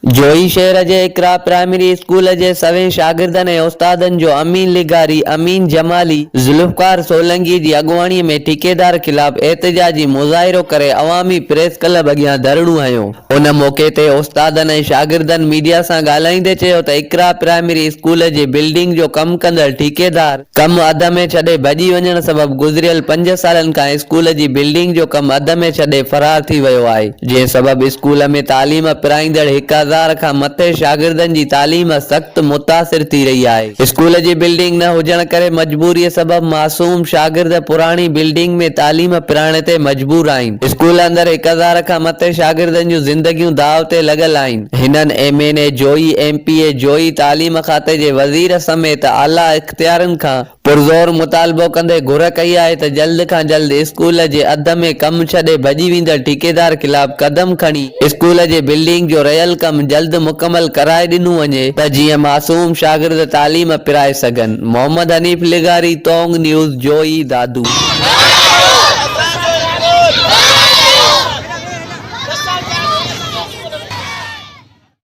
जोई शहर जे इकरा primary school जे सवें शागिर्दनि ऐं उस्तादनि जो अमीन लिगारी, अमीन जमाली, जुल्फकार सोलंकी जी अॻुवाणीअ में ठेकेदार ख़िलाफ़ एहतिजाजी मुज़ाहिरो करे अवामी प्रेस क्लब अॻियां धरणो हयो। उन मौक़े ते उस्तादनि ऐं शागिर्दनि मीडिया सां ॻाल्हाईंदे चयो त इकरा प्राइमरी स्कूल जी बिल्डिंग जो कमु कंदड़ ठेकेदार कमु अध में छॾे भॼी वञण सबबि गुज़िरियल 5 सालनि खां स्कूल जी बिल्डिंग जो कमु अध में छॾे फरार थी वियो आहे, जंहिं सबबि स्कूल में तालीम पिराईंदड़ 1000 खां मथे शागिर्दनि जी तालीम सख़्त मुतासिर थी रही आहे। स्कूल जी बिल्डिंग न हुजण करे मजबूरीअ सबबि मासूम शागिर्द पुराणी बिल्डिंग में तालीम पिराइण ते मजबूर आहिनि। स्कूल अंदर 1000 खां मथे शागिर्दनि जूं ज़िंदगियूं दाव ते लॻल आहिनि। हिननि MNA जोई MPA जोई तालीम खाते जे वज़ीर समेत आला इख्तियारनि खां पुरज़ोर मुतालबो कंदे घुर कई आहे त जल्द खां जल्द स्कूल जे अध में कमु छॾे भॼी वेंदड़ ठेकेदार ख़िलाफ़ कदम खणी स्कूल जे बिल्डिंग जो रहियल कमु जल्द मुकमल कराए ॾिनो वञे त जीअं मासूम शागिर्द तालीम पिराए सघनि। मोहम्मद हनीफ लिगारी, तोंग न्यूज़, जोई दादू।